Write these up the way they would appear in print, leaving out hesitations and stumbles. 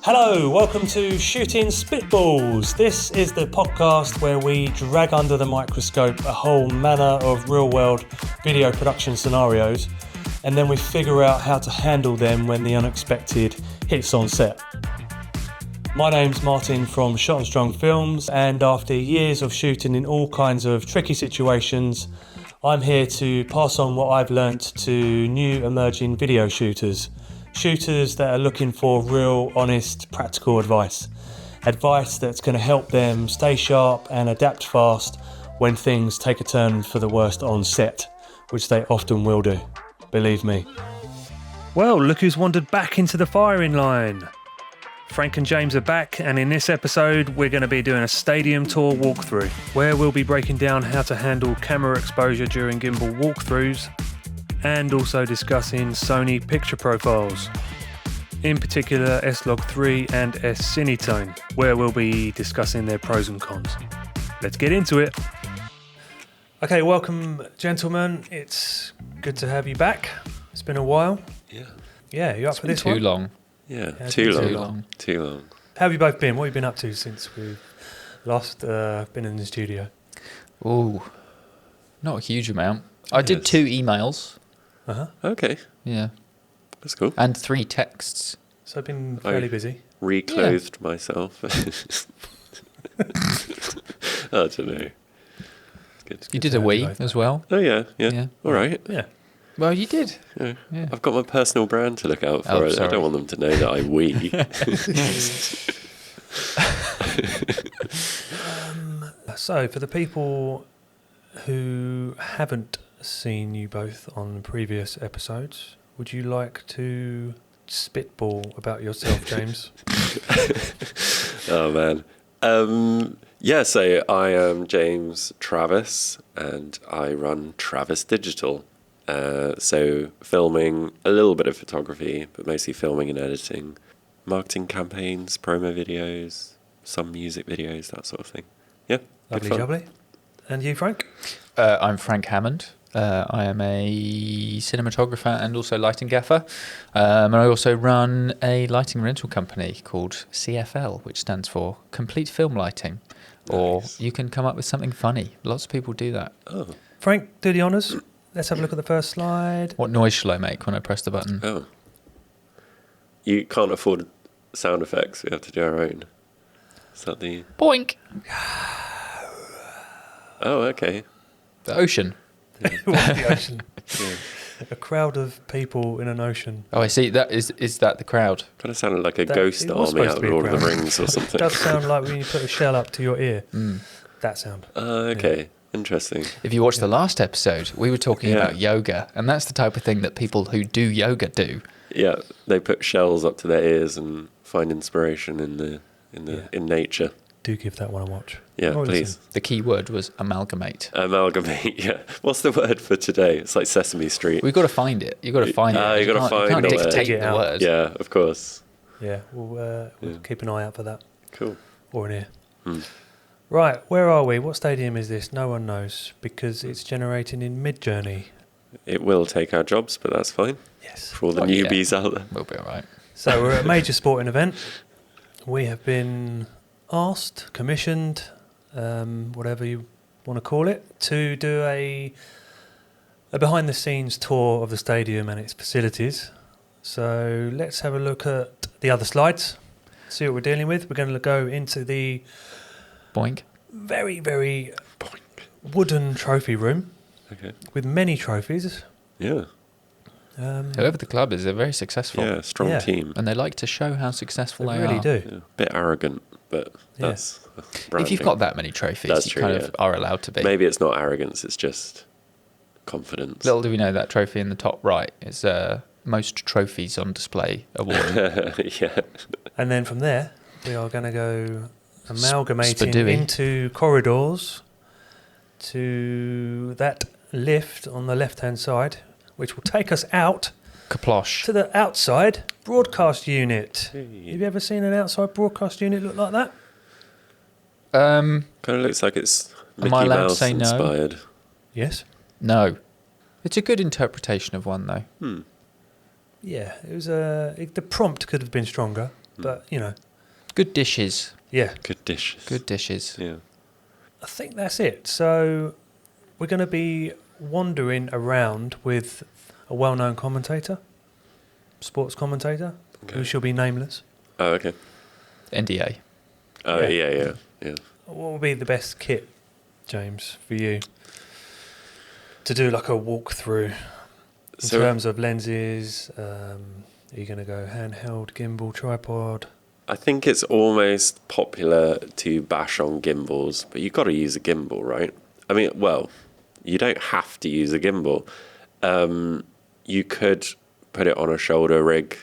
Hello, welcome to Shooting Spitballs. This is the podcast where we drag under the microscope a whole manner of real-world video production scenarios, and then we figure out how to handle them when the unexpected hits on set. My name's Martin from Shot and Strong Films, and after years of shooting in all kinds of tricky situations, I'm here to pass on what I've learnt to new emerging video shooters that are looking for real, honest, practical advice. Advice that's going to help them stay sharp and adapt fast when things take a turn for the worst on set, which they often will do, believe me. Well, look who's wandered back into the firing line. Frank and James are back, and in this episode we're going to be doing a stadium tour walkthrough, where we'll be breaking down how to handle camera exposure during gimbal walkthroughs, and also discussing Sony picture profiles, in particular S-Log3 and s-cinetone, where we'll be discussing their pros and cons. Let's get into it. Okay, welcome gentlemen, it's good to have you back. It's been a while. Yeah, you up for this one? Too long. Yeah, too long. How have you both been? What have you been up to since we've last been in the studio? Oh, not a huge amount. I did 2 emails. Okay. Yeah. That's cool. And 3 texts. So I've been fairly busy. Reclothed myself. I don't know. Good. You did a wee as well. Oh, yeah. All right. Yeah. Well, you did. Yeah. Yeah. I've got my personal brand to look out for. Oh, I sorry. don't want them to know that I wee. So for the people who haven't seen you both on previous episodes, would you like to spitball about yourself, James? Oh, man. So I am James Travis, and I run Travis Digital. So filming, a little bit of photography, but mostly filming and editing, marketing campaigns, promo videos, some music videos, that sort of thing. Yeah. Lovely. And you, Frank? I'm Frank Hammond. I am a cinematographer and also lighting gaffer. And I also run a lighting rental company called CFL, which stands for Complete Film Lighting. Or Nice. you can come up with something funny. Lots of people do that. Oh. Frank, do the honours. Let's have a look at the first slide. What noise shall I make when I press the button? Oh. You can't afford sound effects. We have to do our own. Is that the... Boink! Oh, okay. The ocean. The ocean. Yeah. A crowd of people in an ocean. Oh, I see. That is that the crowd? Kind of sounded like a That- ghost it was army supposed out to of be a Lord of the crowd. Rings or something. It does sound like when you put a shell up to your ear. That sound. Okay. Interesting. If you watch the last episode, we were talking about yoga, and that's the type of thing that people who do yoga do. Yeah, they put shells up to their ears and find inspiration in nature. Do give that one a watch. Yeah, Oh, please. listen. The key word was amalgamate. Amalgamate. Yeah. What's the word for today? It's like Sesame Street. We've got to find it. You've got to find it. you got to find You can't the word. dictate Dig it the out. word. Yeah, of course. Yeah, we'll keep an eye out for that. Cool. Or an ear. Hmm. Right, where are we? What stadium is this? No one knows because it's generating in Mid-Journey. It will take our jobs, but that's fine. Yes. For all the Oh, yeah. newbies out there. We'll be all right. So we're at a major sporting event. We have been asked, commissioned, whatever you want to call it, to do a behind-the-scenes tour of the stadium and its facilities. So let's have a look at the other slides, see what we're dealing with. We're going to go into the Boink. very, very wooden trophy room Okay. with many trophies. Yeah. Whoever the club is, they're very successful. Yeah, strong Yeah. team. And they like to show how successful They they really are. do. Yeah. Bit arrogant, but Yeah. that's If branding. you've got that many trophies, That's you true, kind yeah. of are allowed to be. Maybe it's not arrogance, it's just confidence. Little do we know that trophy in the top right is most trophies on display award. Yeah. And then from there, we are going to go amalgamating Spadooey. into corridors to that lift on the left-hand side, which will take us out Kaplosh. to the outside broadcast unit. Hey. Have you ever seen an outside broadcast unit look like that? Kind of looks like it's Am Mickey I allowed to Mouse say no? inspired. Yes. No. It's a good interpretation of one, though. Yeah, it was the prompt could have been stronger. But, Good dishes. yeah, Good dishes. Good dishes. Yeah. I think that's it. So we're going to be wandering around with a well-known commentator, sports commentator, who shall be nameless. Oh, okay. NDA. Oh, Yeah. yeah. What would be the best kit, James, for you to do like a walkthrough in terms of lenses? Are you going to go handheld, gimbal, tripod? I think it's almost popular to bash on gimbals, but you've got to use a gimbal, right? I mean, well, you don't have to use a gimbal. You could put it on a shoulder rig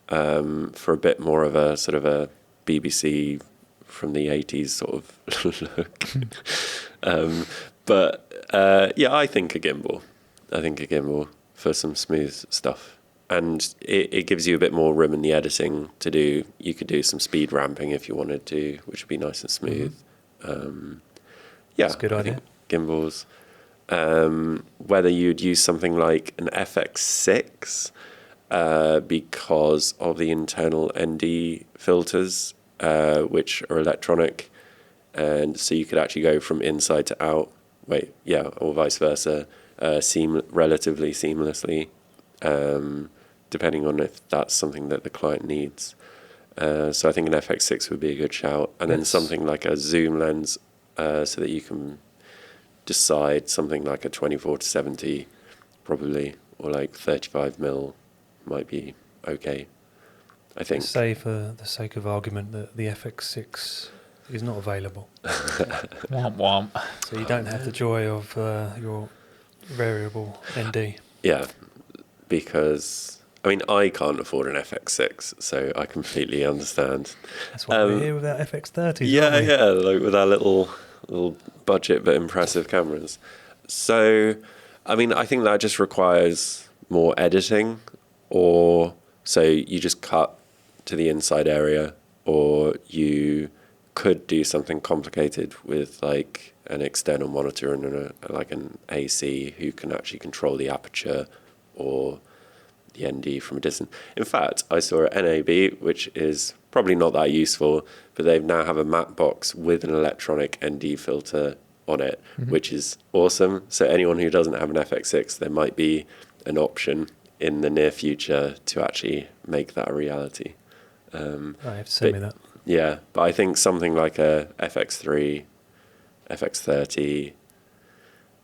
for a bit more of a sort of a BBC from the 80s sort of look. Yeah, I think a gimbal for some smooth stuff. And it gives you a bit more room in the editing to do. You could do some speed ramping if you wanted to, which would be nice and smooth. That's a good idea. think gimbals. Whether you'd use something like an FX6 because of the internal ND filters, which are electronic, and so you could actually go from inside to out. Or vice versa, relatively seamlessly. Depending on if that's something that the client needs. So I think an FX6 would be a good shout. And then something like a zoom lens so that you can decide something like a 24-70 probably, or like 35mm might be okay, I think. Say for the sake of argument that the FX6 is not available. Womp womp. So you don't have the joy of your variable ND. Yeah, because I can't afford an FX6, so I completely understand. That's why we're here with our FX30s. Yeah, aren't we? yeah, like with our little budget but impressive cameras. So, I think that just requires more editing, or so you just cut to the inside area, or you could do something complicated with like an external monitor and like an AC who can actually control the aperture or the ND from a distance. In fact, I saw an NAB, which is probably not that useful, but they now have a matte box with an electronic ND filter on it, which is awesome. So anyone who doesn't have an FX6, there might be an option in the near future to actually make that a reality. I have to send me that. Yeah, but I think something like a FX3, FX30,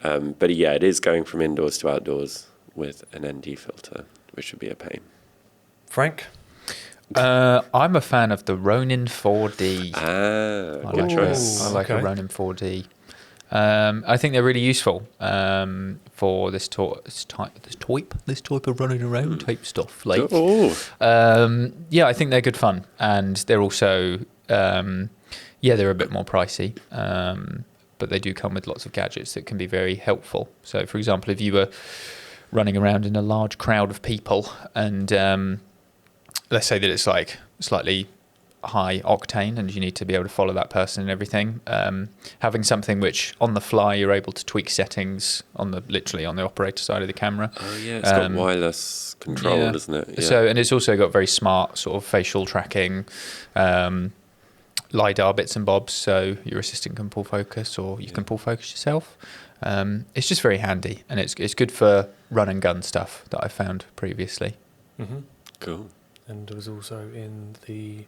but yeah, it is going from indoors to outdoors with an ND filter, which would be a pain. Frank? I'm a fan of the Ronin 4D. Good choice. I like a Ronin 4D. I think they're really useful for this type of running around type stuff. I think they're good fun, and they're also they're a bit more pricey, but they do come with lots of gadgets that can be very helpful. So, for example, if you were running around in a large crowd of people, and let's say that it's like slightly high octane and you need to be able to follow that person and everything, having something which on the fly you're able to tweak settings literally on the operator side of the camera. Oh yeah, it's got wireless control, doesn't it? Yeah. So, and it's also got very smart sort of facial tracking, LiDAR bits and bobs, so your assistant can pull focus or you can pull focus yourself. It's just very handy, and it's good for run and gun stuff that I found previously. Mm-hmm. Cool. And there was also in the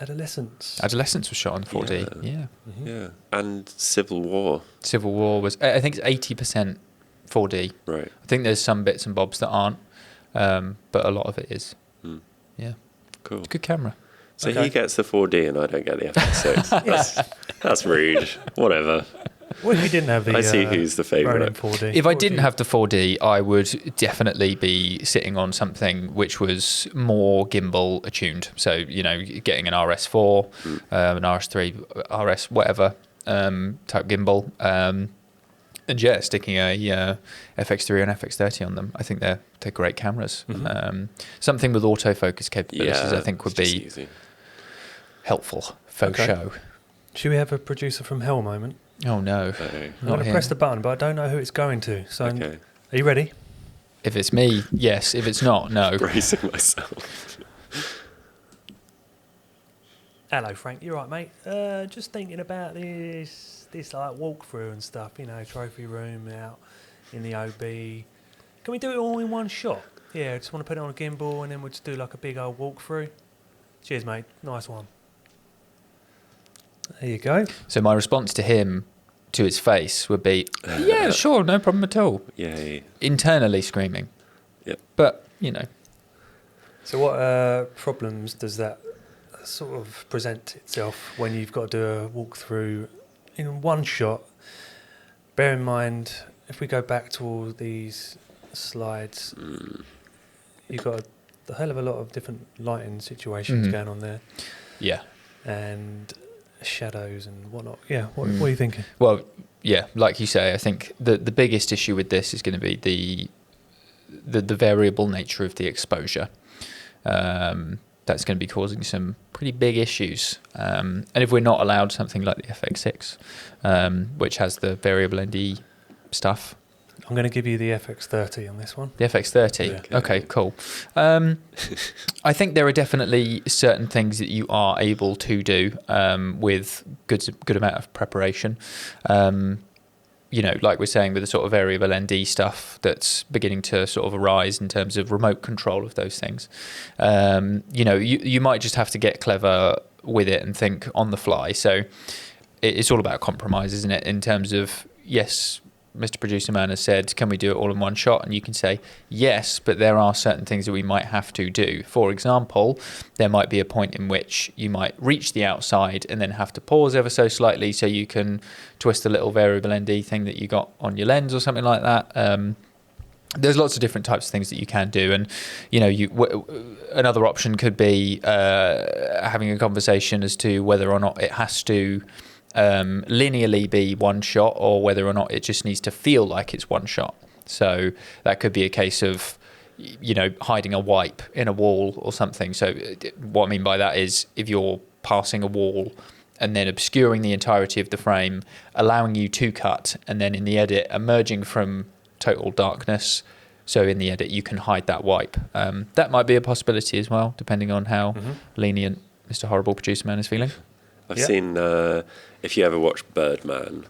Adolescence. Adolescence was shot on 4D. Yeah. Mm-hmm. Yeah. And Civil War. Civil War was, I think it's 80% 4D. Right. I think there's some bits and bobs that aren't, but a lot of it is. Yeah. Cool. It's a good camera. So he gets the 4D and I don't get the FX6. That's rude. Whatever. Well, if you didn't have the I see who's the favourite. 4D. If I didn't have the 4D, I would definitely be sitting on something which was more gimbal attuned. So, getting an RS4, an RS3, RS whatever type gimbal, and sticking a FX3 and FX30 on them. I think they're great cameras. Mm-hmm. Something with autofocus capabilities, I think, would be easy. Helpful for show. Should we have a producer from hell moment? Oh no! I'm going to press the button, but I don't know who it's going to. So, are you ready? If it's me, yes. If it's not, no. Bracing myself. Hello, Frank. You're right, mate. Just thinking about this like walkthrough and stuff. Trophy room out in the OB. Can we do it all in one shot? Yeah, I just want to put it on a gimbal and then we'll just do like a big old walkthrough. Cheers, mate. Nice one. There you go. So my response to him, to his face, would be, yeah, sure, no problem at all. Yay. Internally screaming. Yep. But, So what problems does that sort of present itself when you've got to do a walkthrough in one shot? Bear in mind, if we go back to all these slides, you've got a hell of a lot of different lighting situations going on there. Yeah. And shadows and whatnot. Yeah, what are you thinking? Well, yeah, like you say, I think the biggest issue with this is going to be the variable nature of the exposure. That's going to be causing some pretty big issues. And if we're not allowed something like the FX6, which has the variable ND stuff. I'm going to give you the FX30 on this one. The FX30? Yeah. Okay, cool. I think there are definitely certain things that you are able to do with good amount of preparation. Like we're saying with the sort of variable ND stuff that's beginning to sort of arise in terms of remote control of those things. You might just have to get clever with it and think on the fly. So it's all about compromise, isn't it? In terms of, yes, Mr. Producer Man has said, can we do it all in one shot? And you can say, yes, but there are certain things that we might have to do. For example, there might be a point in which you might reach the outside and then have to pause ever so slightly so you can twist a little variable ND thing that you got on your lens or something like that. There's lots of different types of things that you can do. And, another option could be having a conversation as to whether or not it has to linearly be one shot or whether or not it just needs to feel like it's one shot. So that could be a case of, hiding a wipe in a wall or something. So what I mean by that is if you're passing a wall and then obscuring the entirety of the frame, allowing you to cut, and then in the edit emerging from total darkness. So in the edit you can hide that wipe. That might be a possibility as well, depending on how lenient Mr. Horrible Producer Man is feeling. I've seen, if you ever watch Birdman,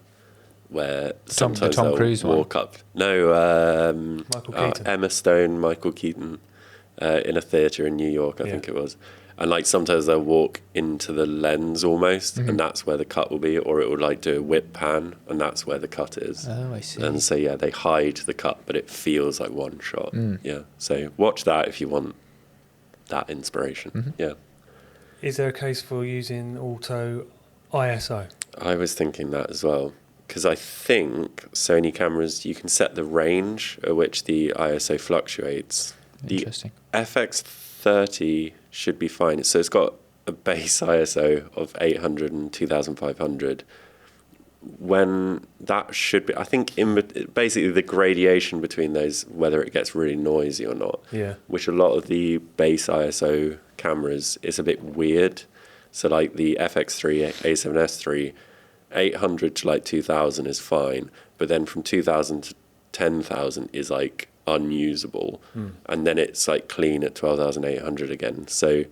where sometimes Tom they'll Cruise walk up. No, Michael Keaton. Emma Stone, Michael Keaton, in a theatre in New York, I think it was. And like sometimes they'll walk into the lens almost, and that's where the cut will be, or it will like do a whip pan, and that's where the cut is. Oh, I see. And so they hide the cut, but it feels like one shot. Yeah, so watch that if you want that inspiration. Yeah. Is there a case for using auto ISO? I was thinking that as well, because I think Sony cameras, you can set the range at which the ISO fluctuates. Interesting. The FX30 should be fine. So it's got a base ISO of 800 and 2500. When that should be, I think, basically the gradation between those, whether it gets really noisy or not, which a lot of the base ISO cameras is a bit weird. So like the FX3, A7S3, 800 to like 2000 is fine, but then from 2000 to 10,000 is like unusable, and then it's like clean at 12,800 again. So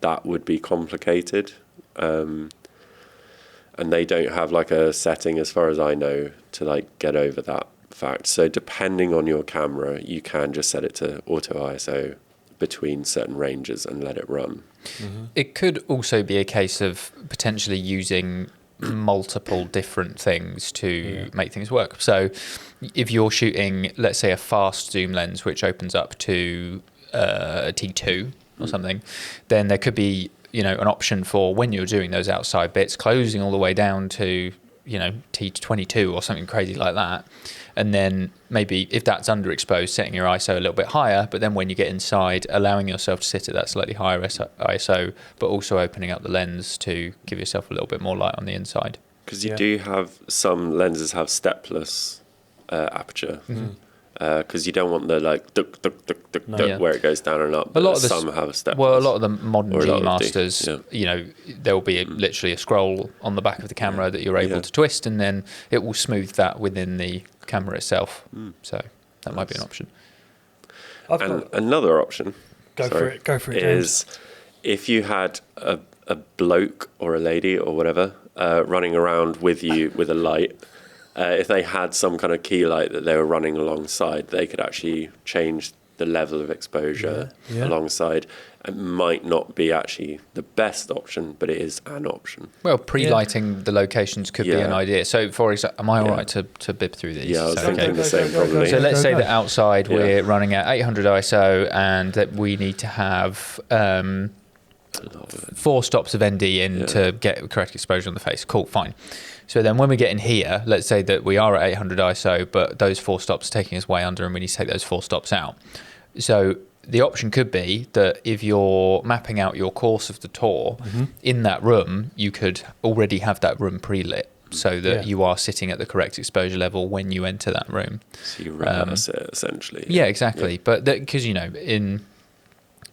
that would be complicated. And they don't have like a setting, as far as I know, to like get over that fact. So depending on your camera, you can just set it to auto ISO between certain ranges and let it run. It could also be a case of potentially using multiple different things to make things work. So if you're shooting, let's say, a fast zoom lens, which opens up to a T2 or something, then there could be an option for when you're doing those outside bits, closing all the way down to, T22 or something crazy like that. And then maybe if that's underexposed, setting your ISO a little bit higher, but then when you get inside, allowing yourself to sit at that slightly higher ISO, but also opening up the lens to give yourself a little bit more light on the inside. Because you do have, some lenses have stepless aperture. Because you don't want the like duck, where it goes down and up. Some have a step. Well, a lot of the modern G Masters, there will be literally a scroll on the back of the camera that you're able to twist, and then it will smooth that within the camera itself. So that might be an option. And another option, Go for it, is if you had a bloke or a lady or whatever running around with you with a light, if they had some kind of key light that they were running alongside, they could actually change the level of exposure alongside. It might not be actually the best option, but it is an option. Well, pre-lighting the locations could be an idea. So, for example, am I all right to bib through these? Yeah, I was So, thinking the same probably. So let's say that outside we're running at 800 ISO and that we need to have 4 stops of ND in to get correct exposure on the face. Cool, fine. So then when we get in here, let's say that we are at 800 ISO, but those 4 stops are taking us way under and we need to take those 4 stops out. So the option could be that if you're mapping out your course of the tour in that room, you could already have that room pre-lit so that you are sitting at the correct exposure level when you enter that room. So you reverse it essentially. Yeah, exactly. Yeah. But because,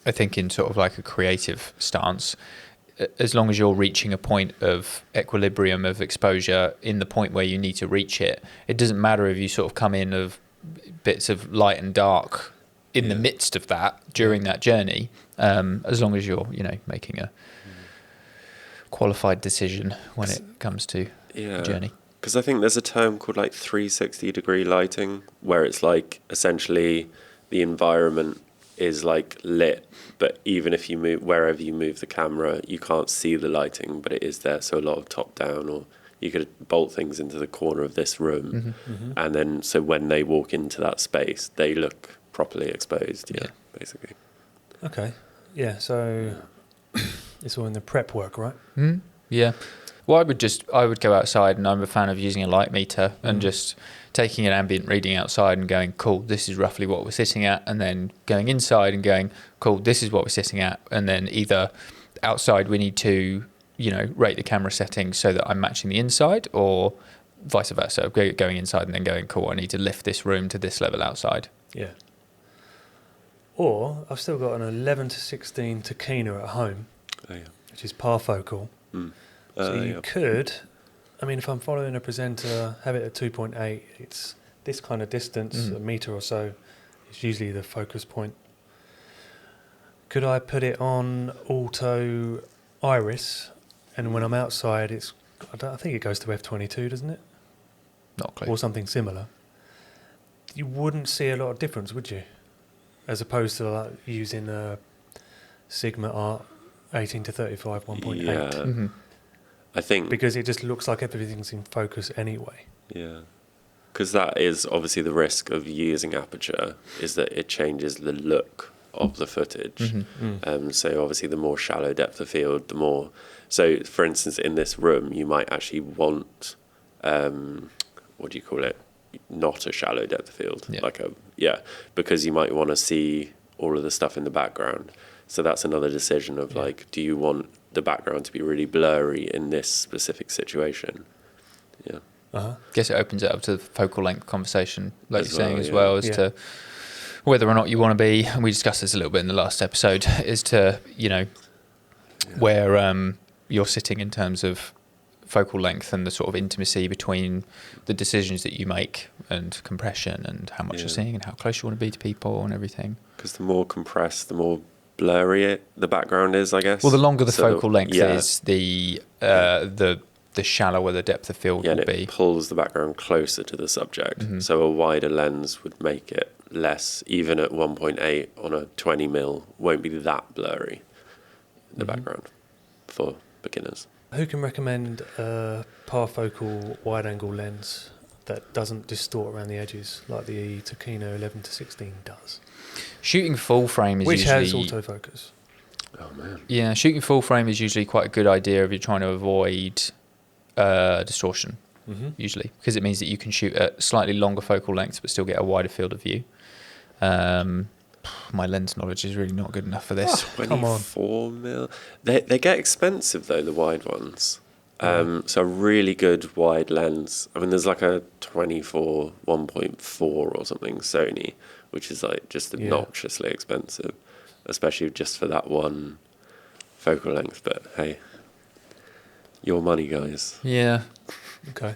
I think in sort of like a creative stance, as long as you're reaching a point of equilibrium of exposure in the point where you need to reach it, it doesn't matter if you sort of come in of bits of light and dark in the midst of that during that journey, as long as you're, making a qualified decision when it comes to the journey. Because I think there's a term called like 360-degree lighting, where it's like essentially the environment is like lit, but even if you move wherever you move the camera, you can't see the lighting, but it is there. So a lot of top down, or you could bolt things into the corner of this room, and then so when they walk into that space, they look properly exposed. Basically. Okay. Yeah. So it's all in the prep work, right? Yeah. Well, I would go outside, and I'm a fan of using a light meter and just taking an ambient reading outside and going, cool, this is roughly what we're sitting at, and then going inside and going, cool, this is what we're sitting at, and then either outside we need to, rate the camera settings so that I'm matching the inside, or vice versa, going inside and then going, cool, I need to lift this room to this level outside. Yeah. Or I've still got an 11-16 Tachyna at home, which is parfocal. So you could, if I'm following a presenter, have it at 2.8, it's this kind of distance, a metre or so, is usually the focus point. Could I put it on auto iris, and when I'm outside, I think it goes to f22, doesn't it? Not clear. Or something similar. You wouldn't see a lot of difference, would you? As opposed to like using a Sigma Art 18-35 1.8. Yeah. I think because it just looks like everything's in focus anyway. Yeah, because that is obviously the risk of using aperture, is that it changes the look of the footage. So obviously the more shallow depth of field, the more. So for instance, in this room, you might actually want, what do you call it? Not a shallow depth of field, because you might want to see all of the stuff in the background. So that's another decision of like, do you want the background to be really blurry in this specific situation? Guess it opens it up to the focal length conversation, like you're saying, as well as to whether or not you want to be, and we discussed this a little bit in the last episode, is to where you're sitting in terms of focal length and the sort of intimacy between the decisions that you make and compression and how much you're seeing and how close you want to be to people and everything. Because the more compressed, the more blurry the background is, I guess. Well, the longer the focal length is, the shallower the depth of field will be. It pulls the background closer to the subject. So a wider lens would make it less, even at 1.8 on a 20mm, won't be that blurry, the background, for beginners. Who can recommend a parfocal wide-angle lens that doesn't distort around the edges like the Tachyna 11-16 does? Shooting full frame is which usually... has autofocus. Oh, man. Yeah, shooting full frame is usually quite a good idea if you're trying to avoid distortion, usually, because it means that you can shoot at slightly longer focal lengths but still get a wider field of view. My lens knowledge is really not good enough for this. 24mm. They get expensive, though, the wide ones. So a really good wide lens. There's like a 24 1.4 or something Sony, which is like just obnoxiously expensive, especially just for that one focal length. But hey, your money, guys. Yeah. Okay.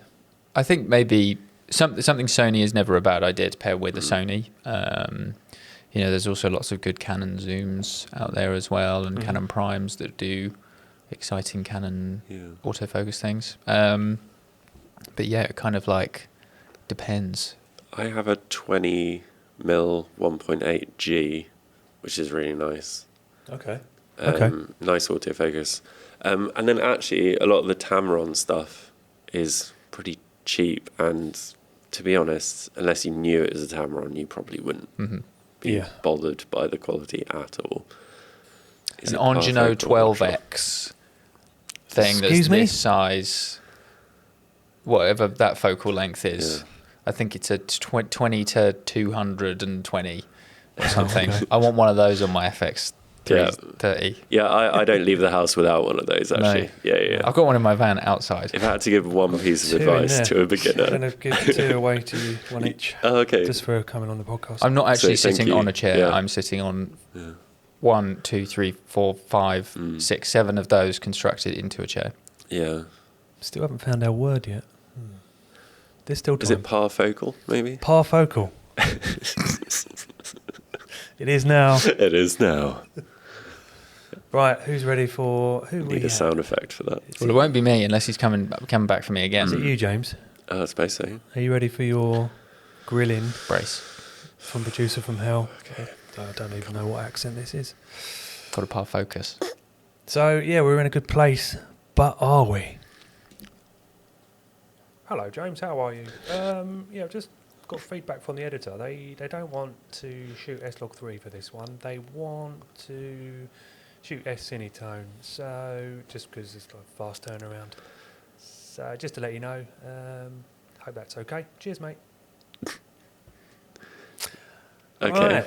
I think maybe something Sony is never a bad idea to pair with a Sony. There's also lots of good Canon zooms out there as well, and Canon primes that do exciting Canon Yeah. autofocus things. But yeah, it kind of like depends. I have a 20mm 1.8G, which is really nice. Okay. Nice autofocus. And then actually, a lot of the Tamron stuff is pretty cheap. And to be honest, unless you knew it was a Tamron, you probably wouldn't be bothered by the quality at all. Is An it Angino parfocal? I'm not sure. 12x thing Excuse that's me? this size, whatever that focal length is. Yeah. I think it's a 20 to 220 or something. Okay. I want one of those on my FX 330. Yeah, I don't leave the house without one of those, actually. No. Yeah. I've got one in my van outside. If I had to give one piece of Two in advice there. to a I'm beginner. going to give 2 away to you, 1 each. Oh, okay. Just for coming on the podcast. I'm not actually So thank sitting you. on a chair. Yeah. I'm sitting on 1, 2, 3, 4, 5, 6, 7 of those constructed into a chair. Yeah. Still haven't found our word yet. There's still time. Is it parfocal, maybe? Parfocal. It is now. It is now. Right, who's ready for... Who we Need a have? sound effect for that. Well, it won't be me unless he's coming back for me again. Is it you, James? I suppose so. Are you ready for your grilling Brace. from Producer from Hell? Okay. I don't even know what accent this is. Got a par focus. So, yeah, we're in a good place, but are we? Hello, James. How are you? Yeah, I've just got feedback from the editor. They don't want to shoot S-Log3 for this one. They want to shoot s-cinetone. So, just because it's like a fast turnaround. So, just to let you know, hope that's okay. Cheers, mate. Okay. Right.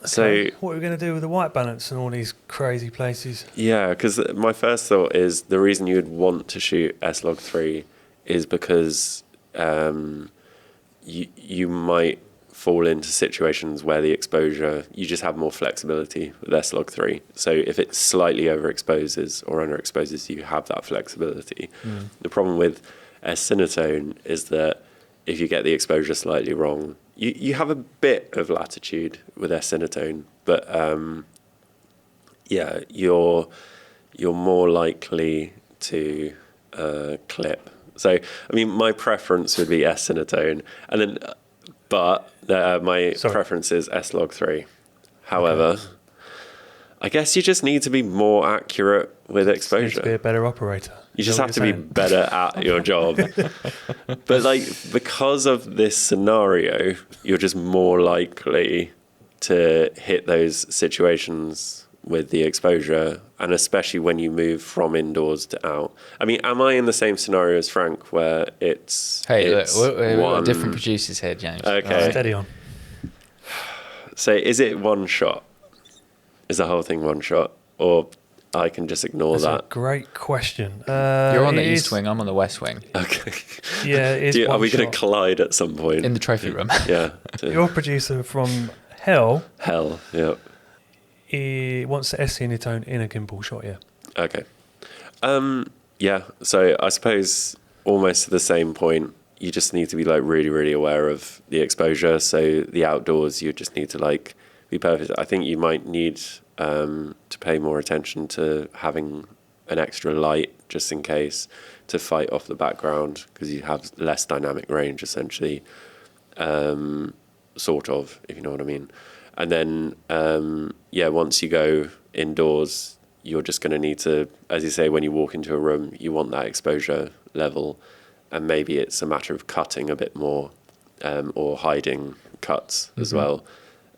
So, what are we going to do with the white balance and all these crazy places? yeah, because my first thought is the reason you would want to shoot S-Log3 is because you might fall into situations where the exposure, you just have more flexibility with S-Log3. So if it slightly overexposes or underexposes, you have that flexibility. The problem with s-cinetone is that if you get the exposure slightly wrong, you have a bit of latitude with s-cinetone, but yeah, you're more likely to clip. So, I mean, my preference would be s-cinetone, and then, but my preference is s-log3. However, I guess you just need to be more accurate with Need exposure. to be a better operator. You just have to be better at your job. But like, because of this scenario, you're just more likely to hit those situations with the exposure, and especially when you move from indoors to out. I mean, am I in the same scenario as Frank where it's Look, we've got one different producers here, James. Okay. Steady on. So is it one shot? Is the whole thing one shot? Or I can just ignore That's that? a great question. You're on the it east is- wing, I'm on the west wing. Okay. Yeah, it is Are one we going shot. to collide at some point? In the trophy room. Yeah. You're a producer from Hell. Hell, yeah. He wants the s-cinetone in a gimbal shot, yeah. Okay. Yeah, so I suppose almost to the same point, you just need to be like really, really aware of the exposure. So the outdoors, you just need to like be perfect. I think you might need to pay more attention to having an extra light just in case to fight off the background, because you have less dynamic range essentially, sort of, if you know what I mean. And then, yeah, once you go indoors, you're just going to need to, as you say, when you walk into a room, you want that exposure level. And maybe it's a matter of cutting a bit more or hiding cuts as well.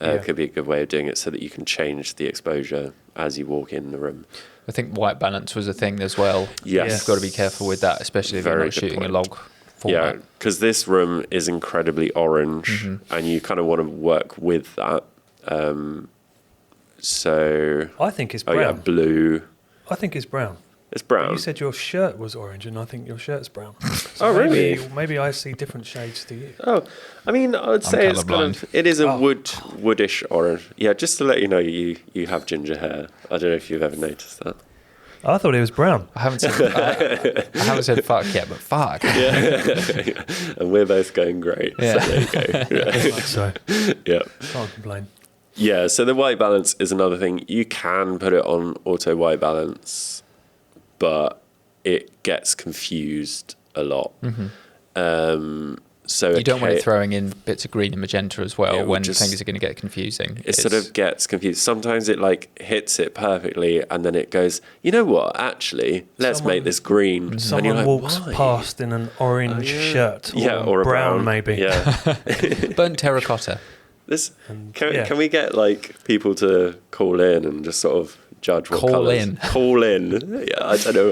Could be a good way of doing it so that you can change the exposure as you walk in the room. I think white balance was a thing as well. Yes. You've got to be careful with that, especially if Very you're not good shooting point. a log format. Yeah, because this room is incredibly orange and you kind of want to work with that. So, I think it's oh brown. yeah, blue. I think it's brown. It's brown. You said your shirt was orange, and I think your shirt's brown. Oh, really? Maybe I see different shades to you. Oh, I mean, I would say it's kind of, it is a woodish orange. Yeah, just to let you know, you have ginger hair. I don't know if you've ever noticed that. I thought it was brown. I haven't said fuck yet, but fuck. Yeah. And we're both going great. Yeah. So there you go. Yeah. So, Yeah. can't complain. Yeah, so the white balance is another thing. You can put it on auto white balance, but it gets confused a lot. So you don't want it throwing in bits of green and magenta as well when things are going to get confusing. It sort of gets confused. Sometimes it like hits it perfectly, and then it goes, you know what? Actually, let's make this green. Someone like, walks past in an orange shirt, or a brown maybe. Yeah, burnt terracotta. Can we get like people to call in and just sort of judge what colours? Call in. Yeah,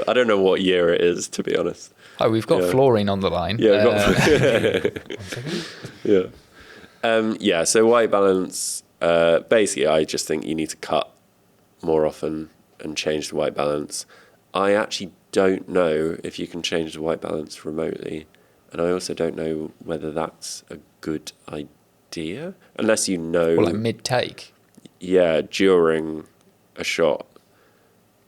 I don't know what year it is, to be honest. Oh, we've got Fluorine on the line. Yeah, yeah. So white balance. Basically, I just think you need to cut more often and change the white balance. I actually don't know if you can change the white balance remotely, and I also don't know whether that's a good idea, unless you know. Or like mid-take. Yeah, during a shot.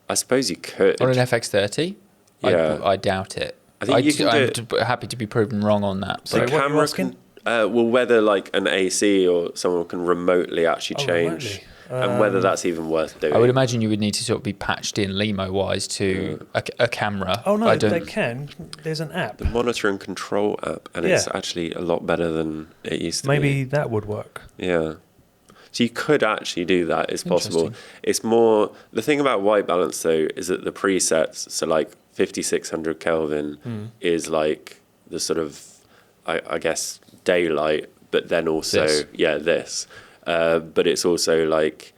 I suppose you could. On an FX30? Yeah. I doubt it. I think you can I'm happy to be proven wrong on that. So the camera can, whether like an AC or someone can remotely actually change, and whether that's even worth doing. I would imagine you would need to sort of be patched in Limo-wise to a camera. Oh no, they can. There's an app. The monitor and control app, and it's actually a lot better than it used to be. Maybe that would work. Yeah. So you could actually do that. It's possible. It's more, the thing about white balance though is that the presets, so like 5600 Kelvin is like the sort of, I guess, daylight, but then also this. But it's also like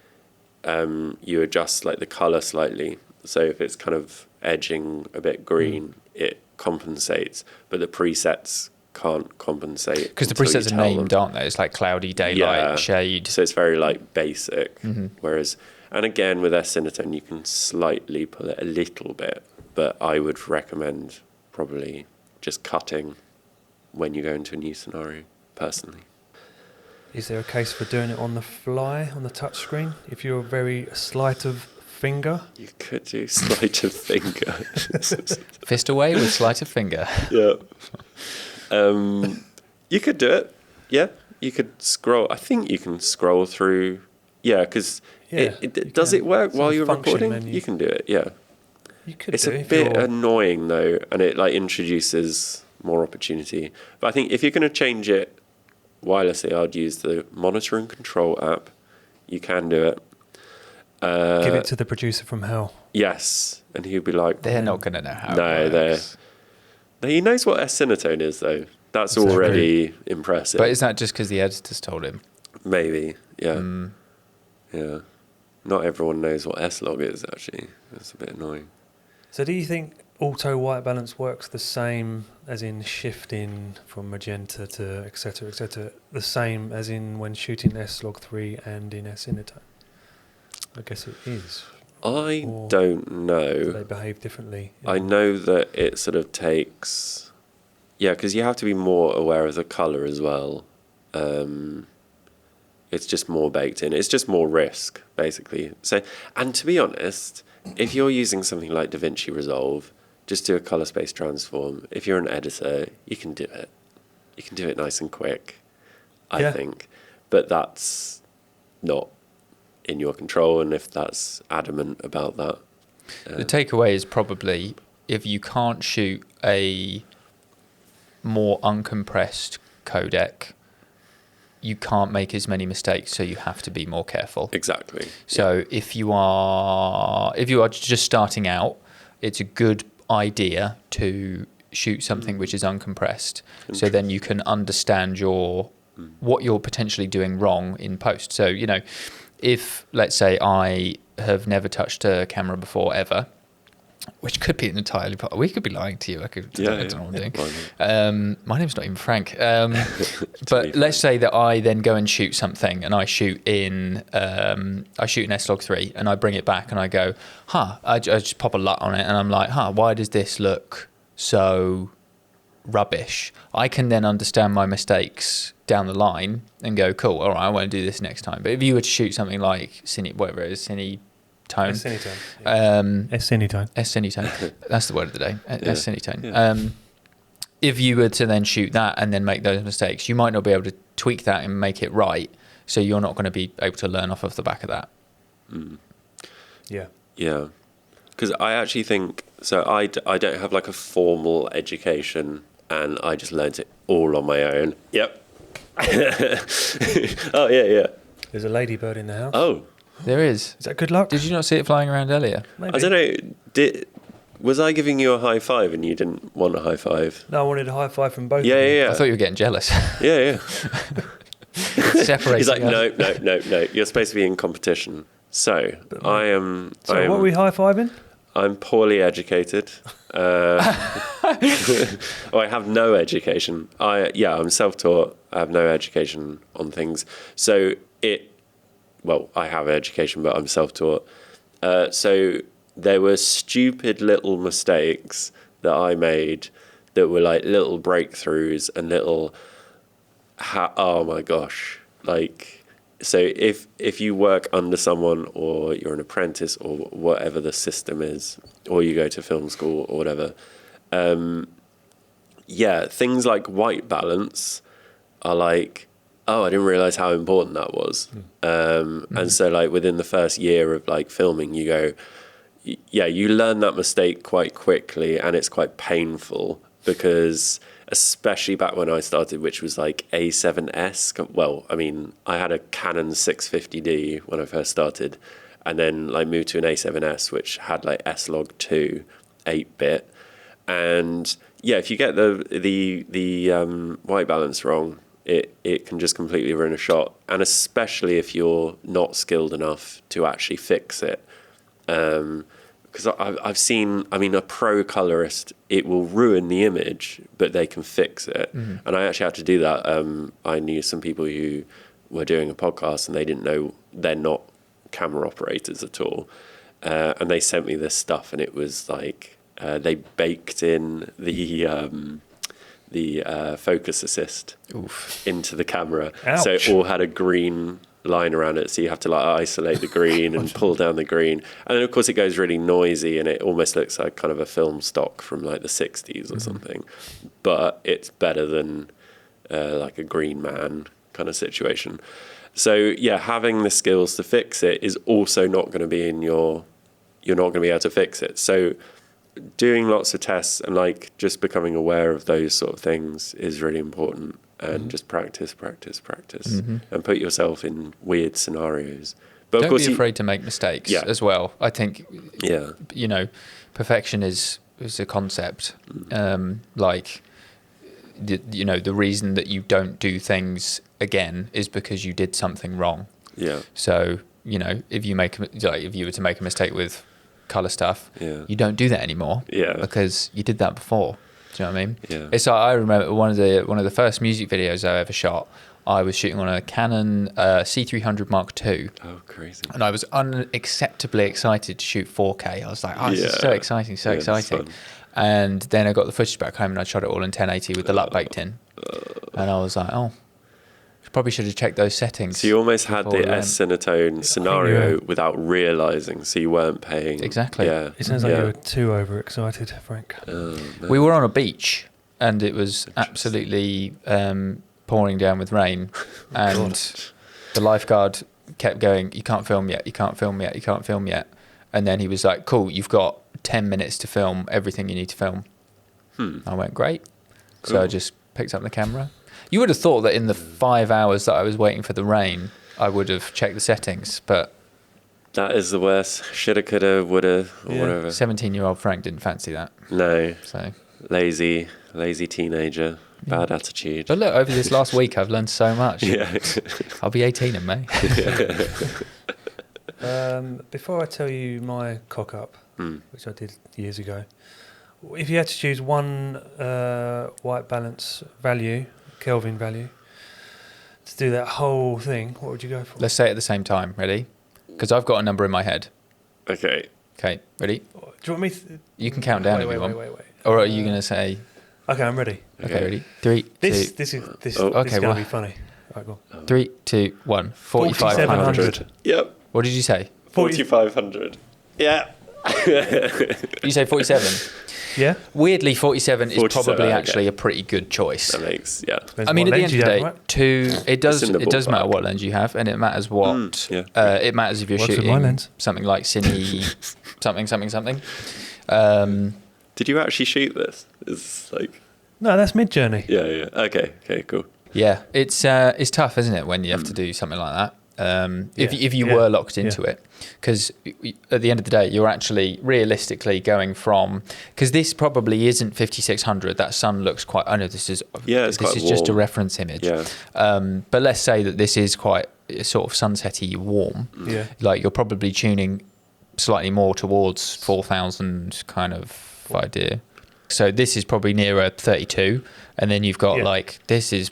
you adjust like the color slightly. So if it's kind of edging a bit green, it compensates, but the presets can't compensate because the presets are named, aren't they? It's like cloudy, daylight, shade. So it's very like basic. Whereas, and again with s-cinetone, you can slightly pull it a little bit, but I would recommend probably just cutting when you go into a new scenario, personally. Is there a case for doing it on the fly, on the touch screen? If you're very sleight of finger? You could do sleight of finger. Fist away with sleight of finger. Yeah. You could do it. Yeah. You could scroll. I think you can scroll through. Yeah, because does it work while you're recording? Menu. You can do it, yeah. You could it's a bit annoying, though, and it like introduces more opportunity. But I think if you're going to change it wirelessly, I'd use the monitor and control app. You can do it. Give it to the producer from hell. Yes, and he'd be like... They're not going to know how it works. He knows what s-cinetone is, though. That's already impressive. But is that just because the editors told him? Maybe, yeah. Yeah. Not everyone knows what S-log is, actually. That's a bit annoying. So do you think auto white balance works the same as in shifting from magenta to et cetera, the same as in when shooting S-log 3 and in s-cinetone? I guess it is. I don't know. Do they behave differently? I know that it sort of takes... Yeah, because you have to be more aware of the colour as well. It's just more baked in. It's just more risk, basically. So, and to be honest, if you're using something like DaVinci Resolve, just do a colour space transform. If you're an editor, you can do it. You can do it nice and quick, I think. But that's not in your control, and if that's adamant about that. The takeaway is probably if you can't shoot a more uncompressed codec, you can't make as many mistakes, so you have to be more careful. Exactly. So if you are just starting out, it's a good idea to shoot something which is uncompressed, so then you can understand what you're potentially doing wrong in post. So, you know, if, let's say, I have never touched a camera before ever, which could be an entirely... We could be lying to you. I don't know what I'm doing. My name's not even Frank. But let's say that I then go and shoot something, and I shoot in S-log 3, and I bring it back, and I go, I just pop a LUT on it, and I'm like, why does this look so rubbish? I can then understand my mistakes down the line and go, cool, all right, I won't do this next time. But if you were to shoot something like s-cinetone, s-cinetone, that's the word of the day, s-cinetone. If you were to then shoot that and then make those mistakes, you might not be able to tweak that and make it right, so you're not going to be able to learn off of the back of that. Yeah, because I actually think So I don't have like a formal education, and I just learned it all on my own. Yep. Oh, yeah. There's a ladybird in the house. Oh. There is. Is that good luck? Did you not see it flying around earlier? Maybe. I don't know. Was I giving you a high five and you didn't want a high five? No, I wanted a high five from both Yeah, of you. yeah, I thought you were getting jealous. yeah. Separating He's like, us. no. You're supposed to be in competition. So I am. So what are we high-fiving? I'm poorly educated. I have no education. I'm self-taught. I have no education on things. So I have education, but I'm self-taught. So there were stupid little mistakes that I made that were like little breakthroughs and little, oh my gosh. Like, so if you work under someone or you're an apprentice or whatever the system is, or you go to film school or whatever, things like white balance are like, oh, I didn't realize how important that was. And so like within the first year of like filming, you go, you learn that mistake quite quickly, and it's quite painful because especially back when I started, which was like A7S. Well, I mean, I had a Canon 650D when I first started, and then like moved to an A7S, which had like S-Log 2, 8-bit. And if you get the white balance wrong, it can just completely ruin a shot, and especially if you're not skilled enough to actually fix it. Because I've seen, a pro colorist, it will ruin the image, but they can fix it. And I actually had to do that. I knew some people who were doing a podcast and they didn't know, they're not camera operators at all. And they sent me this stuff, and it was like, they baked in the focus assist into the camera. Ouch. So it all had a green line around it, so you have to like isolate the green and pull down the green, and then of course it goes really noisy and it almost looks like kind of a film stock from like the 60s or something, but it's better than like a Green Man kind of situation. So having the skills to fix it is also not going to be you're not going to be able to fix it. So doing lots of tests and like just becoming aware of those sort of things is really important. And just practice, and put yourself in weird scenarios. But Don't of course, be afraid to make mistakes as well. I think, perfection is a concept. Like, the reason that you don't do things again is because you did something wrong. Yeah. So, if you were to make a mistake with color stuff, you don't do that anymore. Yeah. Because you did that before. Do you know what I mean? Yeah. It's like, I remember one of the first music videos I ever shot. I was shooting on a Canon C300 Mark II. Oh, crazy! And I was unacceptably excited to shoot 4K. I was like, this is so exciting, so exciting. And then I got the footage back home and I shot it all in 1080 with the LUT baked in. And I was like, probably should have checked those settings. So you almost had the s-cinetone scenario without realising, so you weren't paying. Exactly. Yeah. It sounds like you were too overexcited, Frank. We were on a beach and it was absolutely pouring down with rain, and the lifeguard kept going, you can't film yet, you can't film yet, you can't film yet. And then he was like, cool, you've got 10 minutes to film everything you need to film. I went, great. Cool. So I just picked up the camera. You would have thought that in the 5 hours that I was waiting for the rain, I would have checked the settings, but... That is the worst. Shoulda, coulda, woulda, or whatever. 17-year-old Frank didn't fancy that. No. So lazy teenager, bad attitude. But look, over this last week, I've learned so much. Yeah. I'll be 18 in May. Before I tell you my cock-up, which I did years ago, if you had to choose one white balance value, Kelvin value, to do that whole thing, what would you go for? Let's say it at the same time. Ready? Because I've got a number in my head. Okay. Okay, ready? Do you want me you can count down if you want. Wait. Or are you going to say... Okay, I'm ready. Okay, ready? 3, 2... This is going to be funny. All right, go on. 3, 2, 1. 4,500. Yep. What did you say? 4,500. Yeah. You say 47? Yeah. Weirdly, 47 is 47, probably actually a pretty good choice. That makes, Depends I mean, at the end of the day, right? it does matter what lens you have, and it matters what. It matters if you're Works with my shooting lens. something like Cine something. Did you actually shoot this? It's like, No, that's Mid-Journey. yeah. Okay, cool. Yeah, it's tough, isn't it, when you have to do something like that? If you were locked into it, because at the end of the day, you're actually realistically going from, because this probably isn't 5600. That sun looks quite. I know this is just a reference image. Yeah. But let's say that this is quite sort of sunsetty warm. Yeah. Like you're probably tuning slightly more towards 4000 kind of idea. So this is probably nearer 32, and then you've got like this is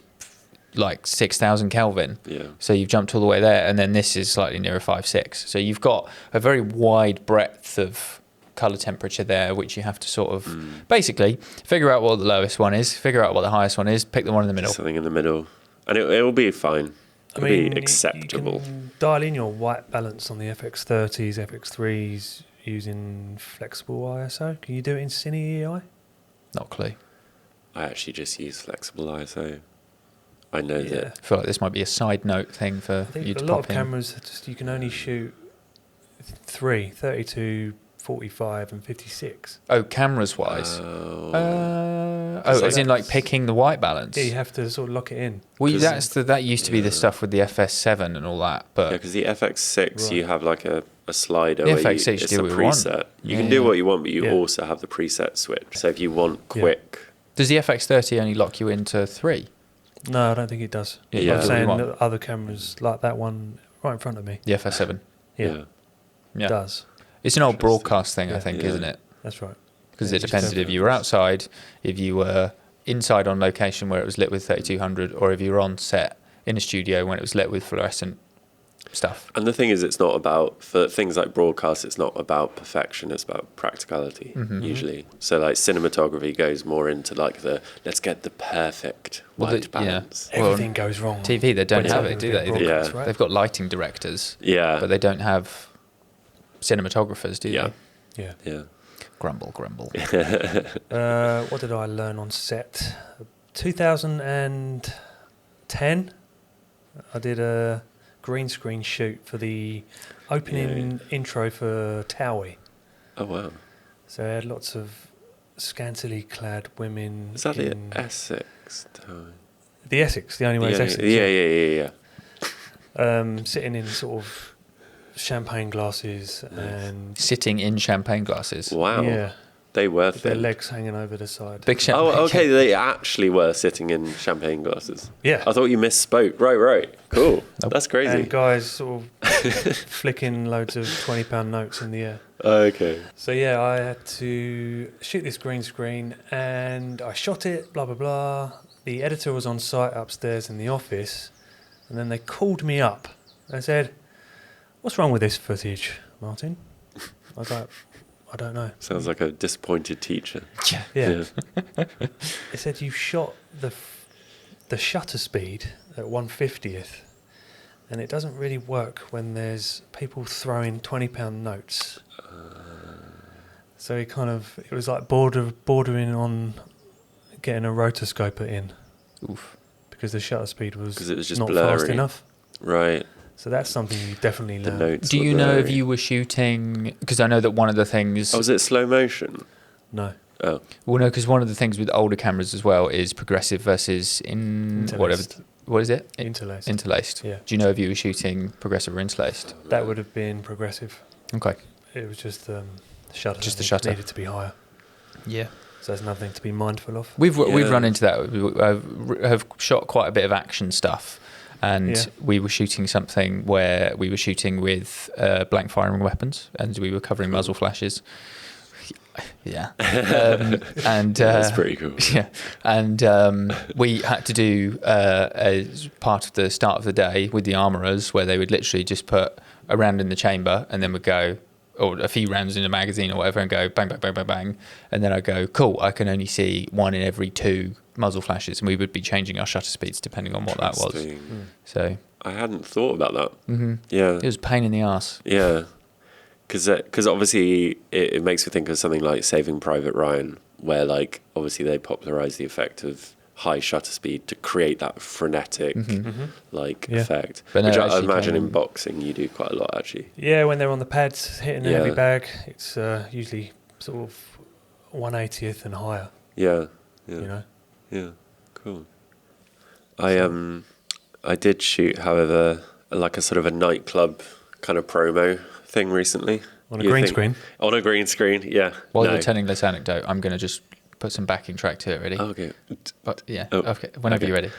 like 6000 Kelvin. Yeah. So you've jumped all the way there, and then this is slightly nearer 5.6. So you've got a very wide breadth of color temperature there, which you have to sort of basically figure out what the lowest one is, figure out what the highest one is, pick the one in the middle. Something in the middle, and it will be fine. It'll be acceptable. You can dial in your white balance on the FX30s, FX3s using flexible ISO. Can you do it in Cine EI? Not a clue. I actually just use flexible ISO. I know that. I feel like this might be a side note thing for I think you to a pop lot of in. cameras, you can only shoot 32, 45 and 56. Oh, cameras wise. So as in like picking the white balance. Yeah, you have to sort of lock it in. Well, that used to be the stuff with the FS7 and all that, but because the FX6 you have like a slider The where FX6 it's do a what you want. preset. You Yeah, can do yeah. what you want, but you Yeah. also have the preset switch. So if you want quick, does the FX30 only lock you into 3? No, I don't think it does. Yeah. I'm Yeah. saying What? that other cameras like that one right in front of me. The FS7. Yeah, Yeah. does. It's an old Interesting. broadcast thing, I Yeah. think, Yeah. isn't it? That's right. Because Yeah, it just depended if you were outside, if you were inside on location where it was lit with 3200, or if you were on set in a studio when it was lit with fluorescent stuff. and the thing is, it's not about, for things like broadcast, it's not about perfection, it's about practicality usually. So like cinematography goes more into like let's get the perfect white balance. Well, Everything goes wrong. TV, they don't when have it's it, do being they? broadcast, Yeah. right? They've got lighting directors, Yeah, but they don't have cinematographers, do Yeah. they? Yeah. yeah. Grumble. What did I learn on set? 2010, I did a green screen shoot for the opening intro for Towie. Oh wow, So I had lots of scantily clad women. is that the in Essex tone? the Essex? The only way is Essex. Yeah. Sitting in sort of champagne glasses and Sitting in champagne glasses. Wow, yeah, they were with their thin. legs hanging over the side. Big champagne. Oh, okay, they actually were sitting in champagne glasses. Yeah. I thought you misspoke. Right. Cool. Nope. That's crazy. And guys sort of flicking loads of £20 notes in the air. Okay. So yeah, I had to shoot this green screen and I shot it, blah, blah, blah. The editor was on site upstairs in the office and then they called me up and said, "What's wrong with this footage, Martin?" I was like, "I don't know." Sounds like a disappointed teacher. Yeah. They said, "You shot the shutter speed at 1/50th and it doesn't really work when there's people throwing £20 notes." So it was like bordering on getting a rotoscoper in Oof. because the shutter speed was 'Cause it was just not fast blurry. enough. Right. So that's something you definitely The learn. notes. Do were you know if blurry. you were shooting? Because I know that one of the things. Oh, was it slow motion? No. Oh, Well, no, because one of the things with older cameras as well is progressive versus whatever. Interlaced. What is it? Interlaced. Interlaced. Yeah. Do you know if you were shooting progressive or interlaced? That would have been progressive. Okay. It was just the shutter. Just the I think, shutter. needed to be higher. Yeah. So there's nothing to be mindful of. We've Yeah. run into that. We have shot quite a bit of action stuff, and Yeah. we were shooting something where we were shooting with blank firing weapons, and we were covering muzzle flashes. Yeah, and that's pretty cool. yeah, and we had to do as part of the start of the day with the armourers, where they would literally just put a round in the chamber and then would go, or a few rounds in a magazine or whatever, and go bang, bang, bang, bang, bang, and then I go, cool, I can only see 1 in every 2 muzzle flashes, and we would be changing our shutter speeds depending on what that was. Interesting. So I hadn't thought about that. Yeah. it was a pain in the arse. Yeah. Because obviously it makes me think of something like Saving Private Ryan, where like obviously they popularised the effect of high shutter speed to create that frenetic like Yeah. effect, But no, which I actually imagine in came- boxing you do quite a lot actually. Yeah, when they're on the pads hitting a Yeah. heavy bag, it's usually sort of 1/80th and higher. Yeah. You know. Yeah. Cool. I did shoot, however, like a sort of a nightclub kind of promo thing recently. On a green screen? On a green screen, yeah. While you're telling this anecdote, I'm going to just put some backing track to it, ready? Okay. But yeah, okay. Whenever you're ready.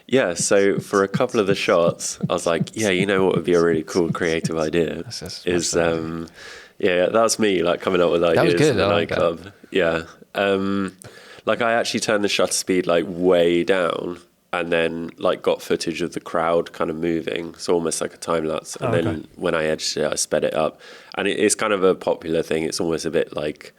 Yeah, so for a couple of the shots, I was like, yeah, you know what would be a really cool creative idea? That's me, like, coming up with ideas in the nightclub. Yeah. Like, I actually turned the shutter speed, like, way down, and then, like, got footage of the crowd kind of moving. So almost like a time lapse. And then when I edited it, I sped it up. And it's kind of a popular thing. It's almost a bit like,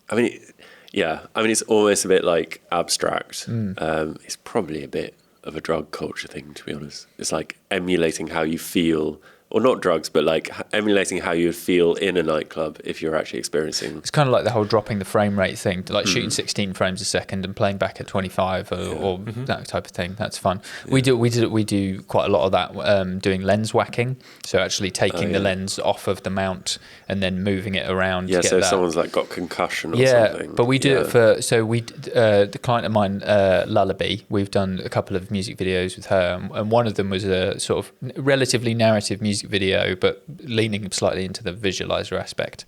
it's almost a bit like abstract. It's probably a bit of a drug culture thing, to be honest. It's like emulating how you feel, or not drugs, but like emulating how you would feel in a nightclub if you're actually experiencing. It's kind of like the whole dropping the frame rate thing, like shooting 16 frames a second and playing back at 25 or that type of thing. That's fun. Yeah. We do quite a lot of that, doing lens whacking. So actually taking the lens off of the mount and then moving it around. Yeah, so someone's like got concussion or something. But we do it for, the client of mine, Lullaby, we've done a couple of music videos with her, and one of them was a sort of relatively narrative music video, but leaning slightly into the visualizer aspect.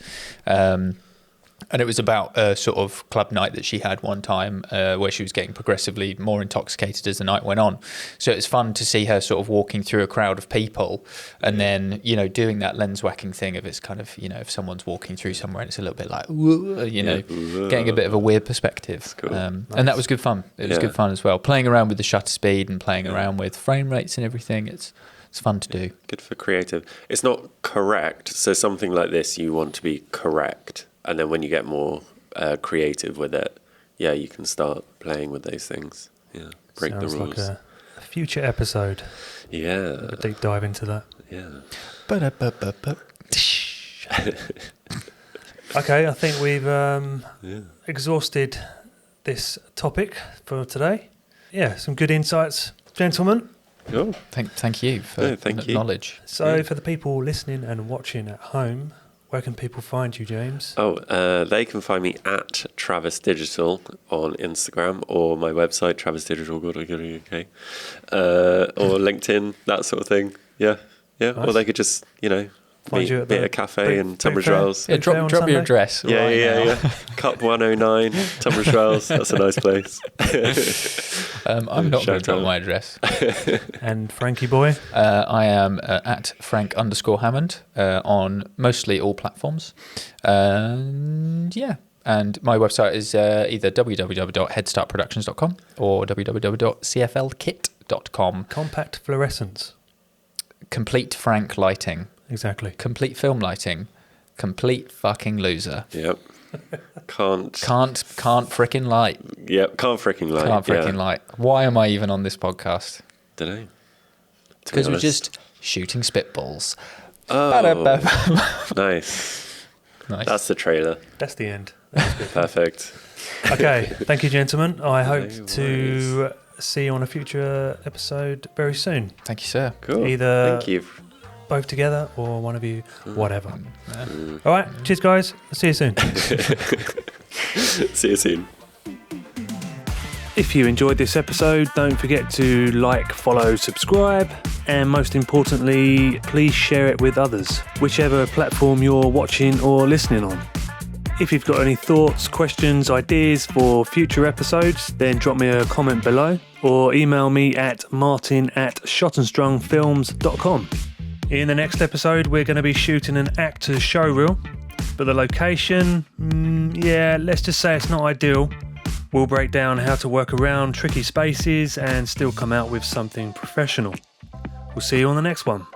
And it was about a sort of club night that she had one time where she was getting progressively more intoxicated as the night went on. So it's fun to see her sort of walking through a crowd of people and then, doing that lens whacking thing of it's kind of, if someone's walking through somewhere and it's a little bit like, getting a bit of a weird perspective. Cool. Nice. And that was good fun. It was good fun as well. Playing around with the shutter speed and playing around with frame rates and everything. It's fun to do. Good for creative. It's not correct. So something like this, you want to be correct. And then when you get more creative with it, you can start playing with those things. Yeah, break the rules. Sounds like a future episode. Yeah. A deep dive into that. Yeah. Okay, I think we've exhausted this topic for today. Yeah, some good insights, gentlemen. Cool. Thank you for knowledge. So for the people listening and watching at home, where can people find you, James? They can find me at Travis Digital on Instagram or my website, travisdigital.co.uk, or LinkedIn, that sort of thing. Yeah. Nice. Or they could just, find you at a cafe in Tunbridge Wells. Yeah, drop your address. Yeah. Cup 109, Tunbridge Wells. That's a nice place. I'm not going to drop my address. And Frankie boy? I am at Frank_Hammond on mostly all platforms. And my website is either www.headstartproductions.com or www.cflkit.com. Compact fluorescence. Complete Frank lighting. Exactly. Complete film lighting. Complete fucking loser. Yep. Can't frickin' light. Yep, can't frickin' light. Can't frickin' light. Why am I even on this podcast? Dunno. Because we're just shooting spitballs. Oh, nice. That's the trailer. That's the end. Perfect. Okay, thank you, gentlemen. I hope to see you on a future episode very soon. Thank you, sir. Cool. Either thank you. Both together or one of you, whatever. All right, cheers, guys. See you soon. See you soon. If you enjoyed this episode, don't forget to like, follow, subscribe, and most importantly, please share it with others, whichever platform you're watching or listening on. If you've got any thoughts, questions, ideas for future episodes, then drop me a comment below or email me at martin@shotandstrungfilms.com. In the next episode, we're going to be shooting an actor's showreel, but the location, let's just say it's not ideal. We'll break down how to work around tricky spaces and still come out with something professional. We'll see you on the next one.